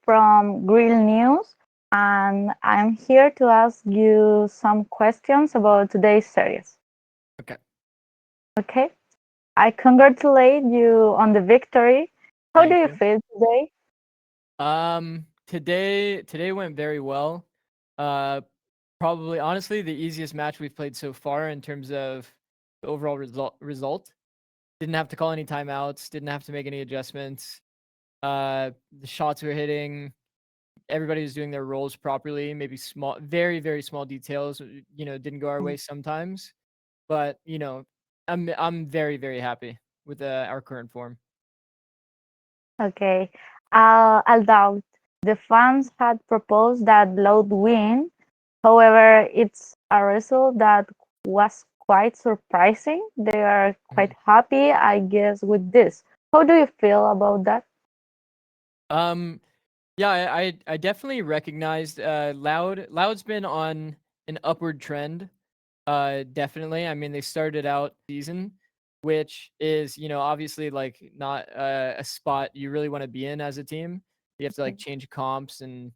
from Grill News, and I'm here to ask you some questions about today's series. Okay. Okay? I congratulate you on the victory. How do Thank you you. feel today? Today went very well. Uh, Probably honestly the easiest match we've played so far in terms of the overall result. Didn't have to call any timeouts. Didn't have to make any adjustments. The shots were hitting. Everybody was doing their roles properly. Maybe small, very very small details. Didn't go our way sometimes, but I'm very very happy with our current form. Okay. I'll doubt. The fans had proposed that Loud win. However, it's a result that was quite surprising. They are quite Mhm. happy, I guess, with this. How do you feel about that? Um, Yeah, I definitely recognized Loud's been on an upward trend. Definitely. I mean, they started out season, which is, obviously like not a spot you really want to be in as a team. You have to like change comps and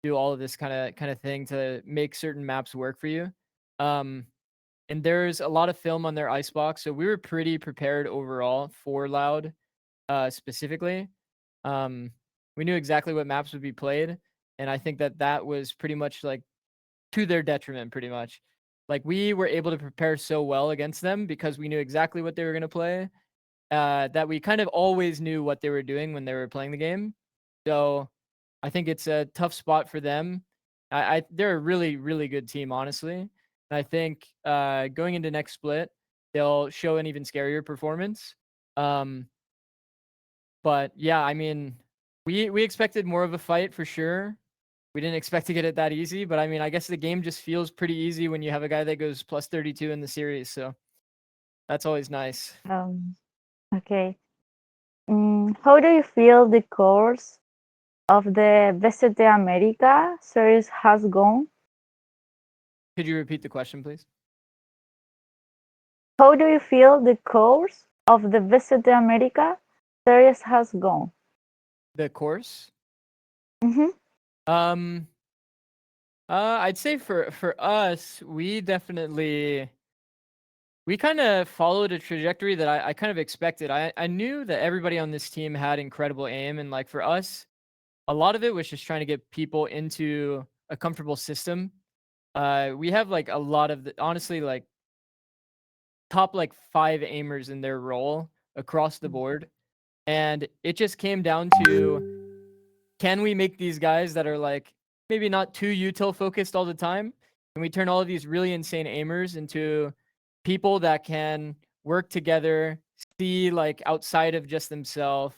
do all of this kind of thing to make certain maps work for you. Um, and there's a lot of film on their icebox, so we were pretty prepared overall for Loud, specifically. Um, we knew exactly what maps would be played, and I think that was pretty much like to their detriment, pretty much. Like we were able to prepare so well against them because we knew exactly what they were going to play. That we kind of always knew what they were doing when they were playing the game. So I think it's a tough spot for them. They're a really really good team, honestly. And I think going into next split, they'll show an even scarier performance. Um, but yeah, I mean, we expected more of a fight for sure. We didn't expect to get it that easy, but I mean, I guess the game just feels pretty easy when you have a guy that goes plus 32 in the series, so that's always nice. Um, okay. How do you feel the course of the Visit the America series has gone? Could you repeat the question, please? How do you feel the course of the Visit the America series has gone? The course? Mm-hmm. Um, I'd say for us, we kind of followed a trajectory that I kind of expected. I knew that everybody on this team had incredible aim, and like for us, a lot of it was just trying to get people into a comfortable system. We have like a lot of honestly like top like 5 aimers in their role across the board, and it just came down to, can we make these guys that are like maybe not too util focused all the time? Can we turn all of these really insane aimers into people that can work together, see like outside of just themselves,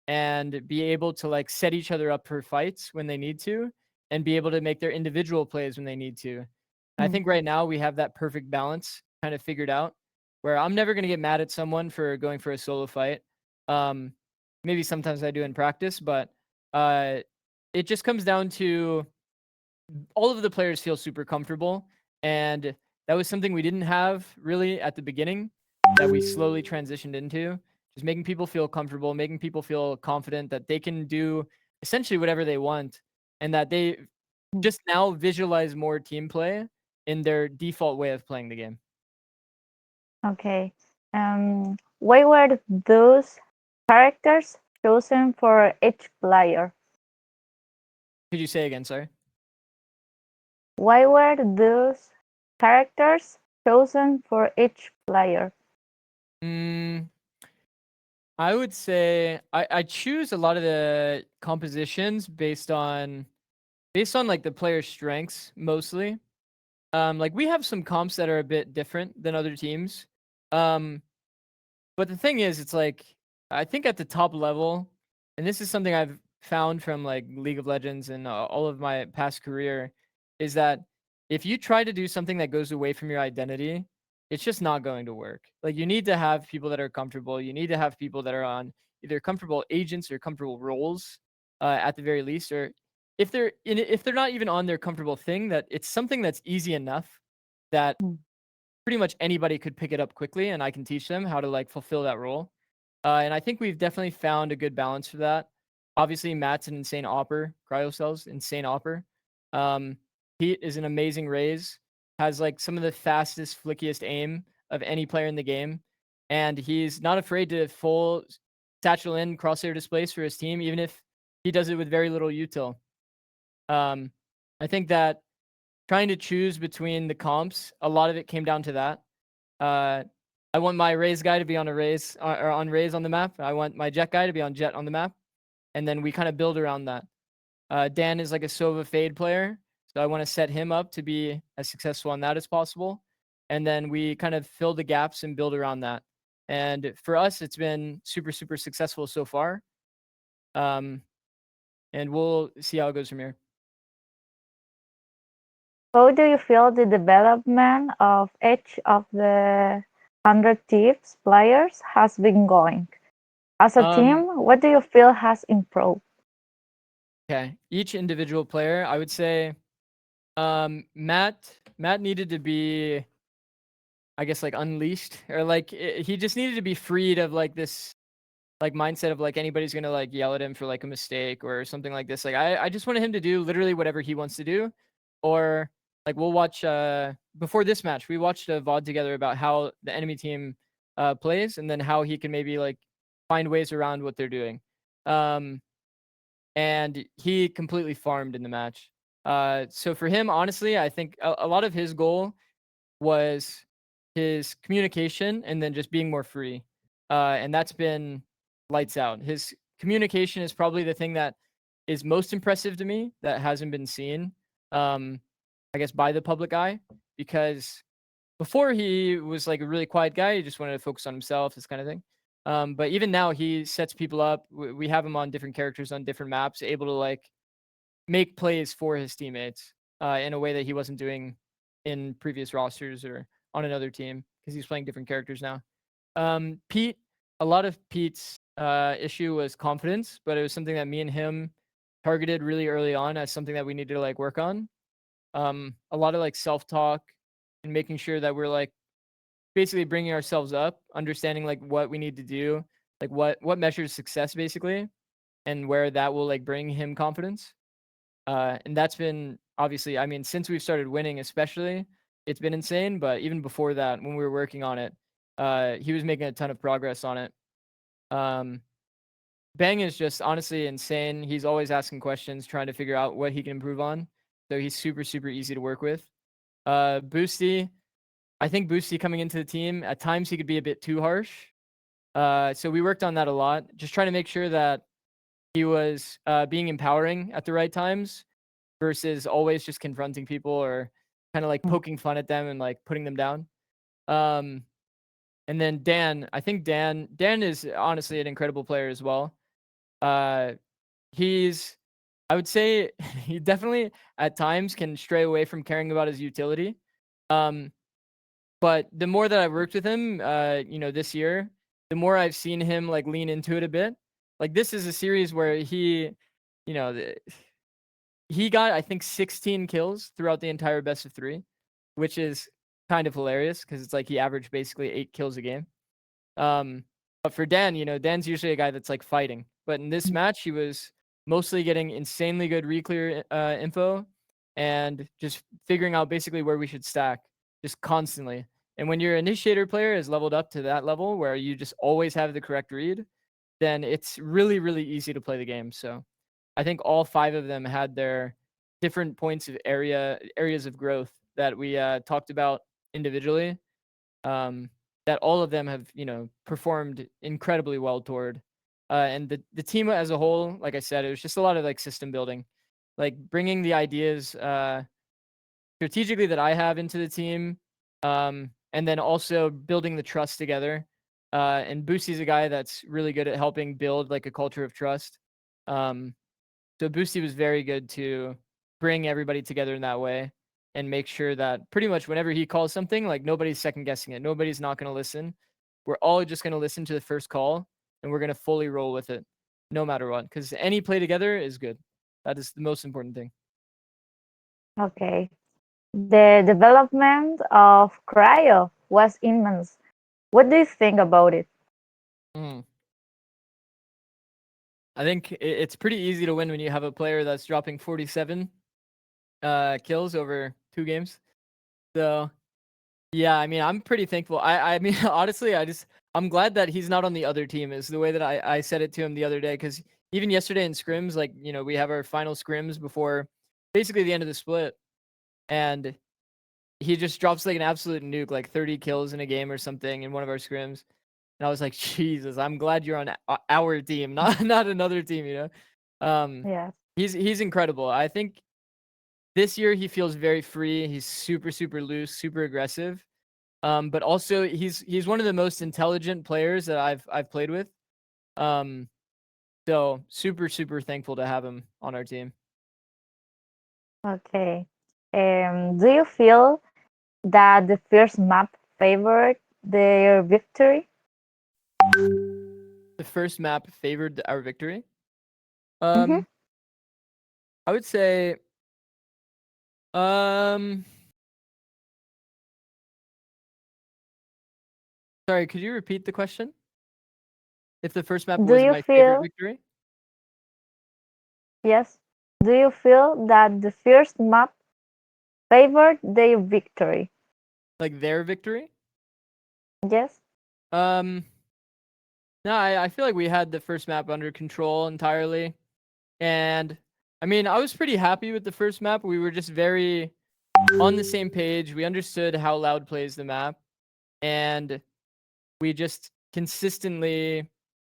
and be able to like set each other up for fights when they need to, and be able to make their individual plays when they need to. I think right now we have that perfect balance kind of figured out, where I'm never going to get mad at someone for going for a solo fight. Um, Maybe sometimes I do in practice, but uh, it just comes down to all of the players feel super comfortable, and that was something we didn't have really at the beginning, that we slowly transitioned into, just making people feel comfortable, making people feel confident that they can do essentially whatever they want, and that they just now visualize more team play in their default way of playing the game. Okay. Why were those characters chosen for each player? Could you say again? Sorry. Why were those characters chosen for each player? Mm, I would say I choose a lot of the compositions based on like the player's strengths mostly. Like we have some comps that are a bit different than other teams. Um, but the thing is, it's like I think at the top level, and this is something I've found from like League of Legends and all of my past career, is that if you try to do something that goes away from your identity, it's just not going to work. Like you need to have people that are comfortable. You need to have people that are on either comfortable agents or comfortable roles, at the very least, or if they're not even on their comfortable thing, that it's something that's easy enough that pretty much anybody could pick it up quickly, and I can teach them how to like fulfill that role. And I think we've definitely found a good balance for that. Obviously, Matt's an insane opper. Cryocells, insane opper. Um, Pete is an amazing raise. Has like some of the fastest, flickiest aim of any player in the game, and he's not afraid to full satchel in crosshair displays for his team, even if he does it with very little util. Um, I think that trying to choose between the comps, a lot of it came down to that. Uh, I want my raise guy to be on a raise or on raise on the map. I want my jet guy to be on jet on the map, and then we kind of build around that. Dan is like a Sova fade player, so I want to set him up to be as successful on that as possible, and then we kind of fill the gaps and build around that. And for us, it's been super super successful so far. Um, and we'll see how it goes from here. How do you feel the development of each of the 100 Thieves players has been going? As a Um, team, what do you feel has improved? okay, each individual player, I would say, Matt needed to be, I guess, like unleashed, or like he just needed to be freed of like this like mindset of like anybody's gonna like yell at him for like a mistake or something like this. Like I just wanted him to do literally whatever he wants to do, or like we'll watch before this match we watched a VOD together about how the enemy team plays, and then how he can maybe like find ways around what they're doing. Um, and he completely farmed in the match. So for him, honestly, I think a lot of his goal was his communication and then just being more free. And that's been lights out. His communication is probably the thing that is most impressive to me that hasn't been seen, um, I guess, by the public eye, because before he was like a really quiet guy. He just wanted to focus on himself, this kind of thing. But even now, he sets people up. We have him on different characters on different maps, able to like make plays for his teammates in a way that he wasn't doing in previous rosters or on another team because he's playing different characters now. Pete, a lot of Pete's issue was confidence, but it was something that me and him targeted really early on as something that we needed to like work on. A lot of like self talk and making sure that we're like basically bringing ourselves up, understanding like what we need to do, like what measures success basically, and where that will like bring him confidence. And that's been obviously, I mean, since we've started winning, especially, it's been insane. But even before that, when we were working on it, he was making a ton of progress on it. Um, Bang is just honestly insane. He's always asking questions, trying to figure out what he can improve on. So he's super, super easy to work with. Boosty, I think Boosty coming into the team, at times he could be a bit too harsh. So we worked on that a lot, just trying to make sure that he was being empowering at the right times versus always just confronting people or kind of like poking fun at them and like putting them down. Um, and then Dan, I think Dan is honestly an incredible player as well. Uh, he's I would say he definitely at times can stray away from caring about his utility. Um, but the more that I've worked with him, this year, the more I've seen him like lean into it a bit. Like this is a series where you know, the, he got I think 16 kills throughout the entire best of 3, which is kind of hilarious because it's like he averaged basically 8 kills a game. But for Dan, Dan's usually a guy that's like fighting. But in this match, he was mostly getting insanely good reclear info and just figuring out basically where we should stack just constantly. And when your initiator player is leveled up to that level where you just always have the correct read, then it's really, really easy to play the game. So I think all 5 of them had their different points of areas of growth that we talked about individually. Um, that all of them have performed incredibly well toward. And the team as a whole, like I said, it was just a lot of like system building, like bringing the ideas strategically that I have into the team, and then also building the trust together. And Boosie's a guy that's really good at helping build like a culture of trust. Um, so Boosty was very good to bring everybody together in that way and make sure that pretty much whenever he calls something, like nobody's second guessing it. Nobody's not going to listen. We're all just going to listen to the first call and we're going to fully roll with it no matter what. Because any play together is good. That is the most important thing. Okay. The development of cryo was immense. What do you think about it? Mm. I think it's pretty easy to win when you have a player that's dropping 47 kills over 2 games. So yeah, I mean, I'm pretty thankful. I mean, honestly, I'm glad that he's not on the other team. Is the way that I said it to him the other day. Because even yesterday in scrims, like we have our final scrims before basically the end of the split, and he just drops like an absolute nuke, like 30 kills in a game or something in one of our scrims. And I was like, Jesus, I'm glad you're on our team, not another team. Yes. He's incredible. I think this year he feels very free. He's super super loose, super aggressive. But also he's one of the most intelligent players that I've played with. Um, so super super thankful to have him on our team. Okay. Do you feel that the first map favored their victory? The first map favored our victory. Mm-hmm. Um, I would say, um, sorry, could you repeat the question? If the first map Do was you my favorite feel, victory, yes, do you feel that the first map favored their victory? like their victory? Yes. Um, no, I feel like we had the first map under control entirely, and I mean, I was pretty happy with the first map. We were just very on the same page. We understood how Loud plays the map, and we just consistently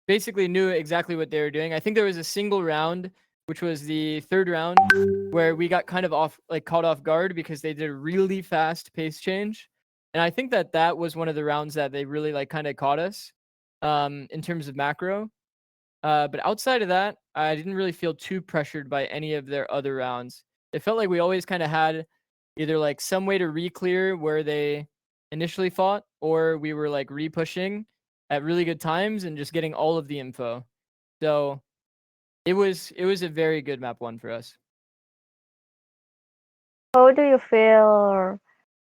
basically knew exactly what they were doing. I think there was a single round, which was the third round, where we got kind of caught off guard because they did a really fast pace change. And I think that was one of the rounds that they really like kind of caught us in terms of macro. But outside of that, I didn't really feel too pressured by any of their other rounds. It felt like we always kind of had either like some way to re-clear where they initially fought, or we were like re-pushing at really good times and just getting all of the info. So it was a very good map one for us. How do you feel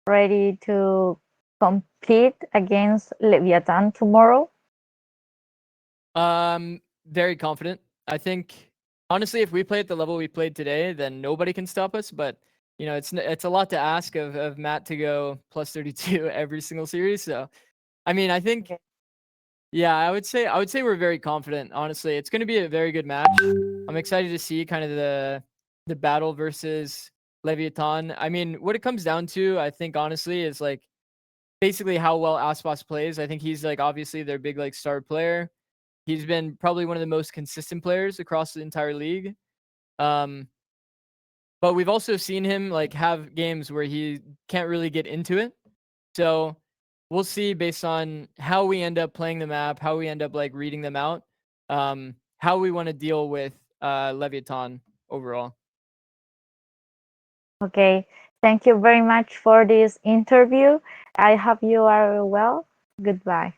ready to compete against Leviathan tomorrow? Very confident. I think honestly, if we play at the level we played today, then nobody can stop us. But it's a lot to ask of Matt to go plus 32 every single series. So I mean, I think Okay. yeah, I would say we're very confident. Honestly, it's going to be a very good match. I'm excited to see kind of the battle versus Leviathan. I mean, what it comes down to, I think honestly, is like basically how well Aspas plays. I think he's like obviously their big like star player. He's been probably one of the most consistent players across the entire league. Um, but we've also seen him like have games where he can't really get into it. So we'll see based on how we end up playing the map, how we end up like reading them out, how we want to deal with Leviathan overall. Okay. Thank you very much for this interview. I hope you are well. Goodbye.